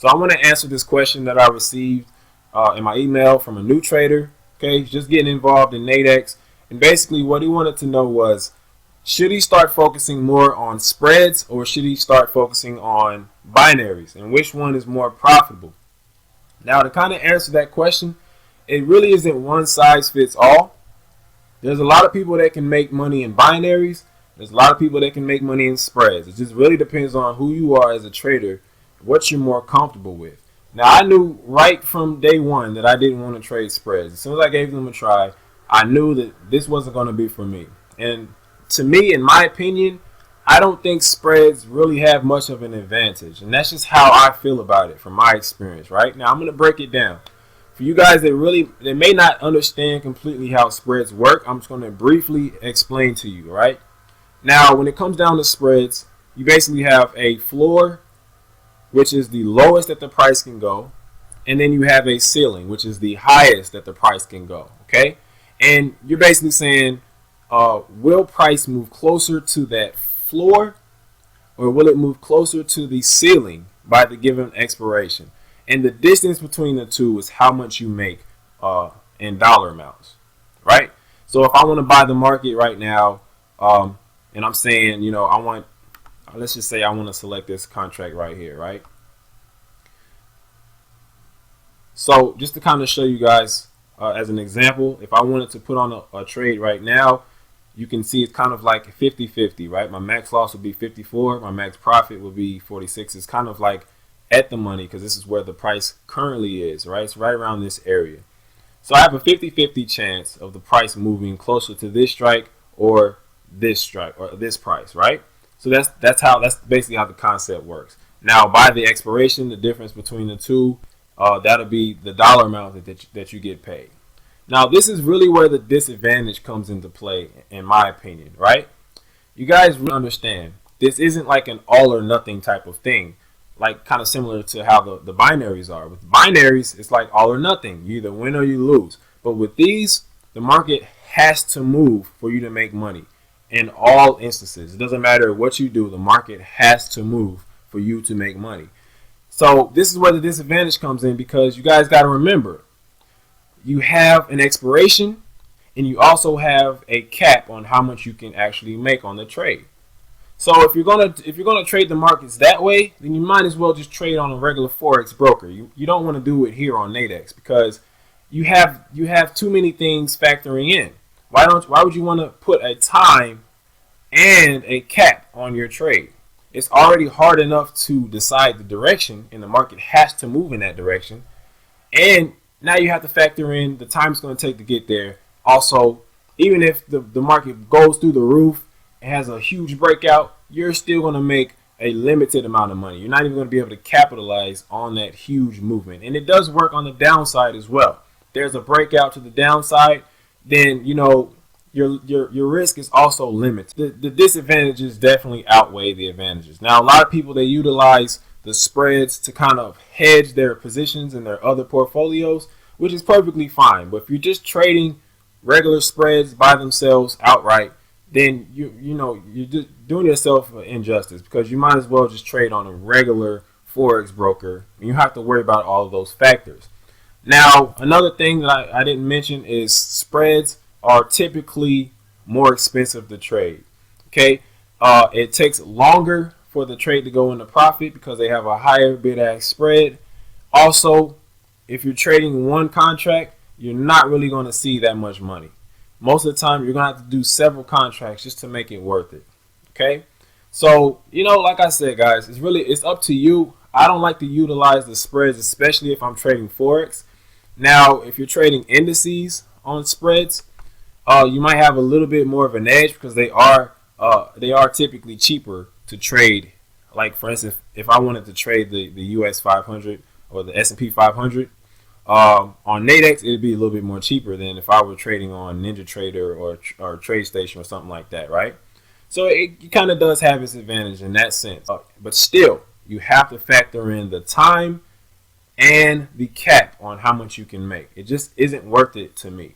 So I want to answer this question that I received in my email from a new trader. Okay, he's just getting involved in Nadex, and basically what he wanted to know was, should he start focusing more on spreads or should he start focusing on binaries, and which one is more profitable? Now, to kind of answer that question, it really isn't one size fits all. There's a lot of people that can make money in binaries. There's a lot of people that can make money in spreads. It just really depends on who you are as a trader, what you're more comfortable with. Now, I knew right from day one that I didn't want to trade spreads. As soon as I gave them a try, I knew that this wasn't going to be for me. And to me, in my opinion, I don't think spreads really have much of an advantage. And that's just how I feel about it from my experience, right? Now, I'm going to break it down. For you guys that may not understand completely how spreads work, I'm just going to briefly explain to you, right? Now, when it comes down to spreads, you basically have a floor, which is the lowest that the price can go, and then you have a ceiling, which is the highest that the price can go, okay? And you're basically saying, will price move closer to that floor, or will it move closer to the ceiling by the given expiration? And the distance between the two is how much you make in dollar amounts, right? So if I want to buy the market right now, and I'm saying, let's just say I want to select this contract right here, right? So just to kind of show you guys as an example, if I wanted to put on a trade right now, you can see it's kind of like 50-50, right? My max loss would be 54, my max profit would be 46. It's kind of like at the money because this is where the price currently is, right? It's right around this area. So I have a 50-50 chance of the price moving closer to this strike or this strike or this price, right? So that's basically how the concept works. Now, by the expiration, the difference between the two, that'll be the dollar amount that you get paid. Now, this is really where the disadvantage comes into play, in my opinion, right? You guys really understand this isn't like an all or nothing type of thing, like kind of similar to how the binaries are. With binaries, it's like all or nothing. You either win or you lose. But with these, the market has to move for you to make money. In all instances, it doesn't matter what you do, the market has to move for you to make money. So this is where the disadvantage comes in, because you guys got to remember, you have an expiration and you also have a cap on how much you can actually make on the trade. So if you're gonna trade the markets that way, then you might as well just trade on a regular forex broker. You don't want to do it here on Nadex because you have too many things factoring in. Why would you want to put a time and a cap on your trade? It's already hard enough to decide the direction, and the market has to move in that direction. And now you have to factor in the time it's going to take to get there. Also, even if the market goes through the roof and has a huge breakout, you're still going to make a limited amount of money. You're not even going to be able to capitalize on that huge movement. And it does work on the downside as well. There's a breakout to the downside, then your risk is also limited. The disadvantages definitely outweigh the advantages. Now, a lot of people, they utilize the spreads to kind of hedge their positions in their other portfolios, which is perfectly fine. But if you're just trading regular spreads by themselves outright, then you're just doing yourself an injustice, because you might as well just trade on a regular forex broker, and you have to worry about all of those factors. Now, another thing that I didn't mention is spreads are typically more expensive to trade. Okay, it takes longer for the trade to go into profit because they have a higher bid-ask spread. Also, if you're trading one contract, you're not really going to see that much money. Most of the time, you're going to have to do several contracts just to make it worth it. Okay, so like I said, guys, it's up to you. I don't like to utilize the spreads, especially if I'm trading forex. Now, if you're trading indices on spreads, you might have a little bit more of an edge because they are typically cheaper to trade. Like, for instance, if I wanted to trade the US 500 or the S&P 500 on Nadex, it'd be a little bit more cheaper than if I were trading on NinjaTrader or TradeStation or something like that, right? So it kind of does have its advantage in that sense. But still, you have to factor in the time and the cap on how much you can make. It just isn't worth it to me.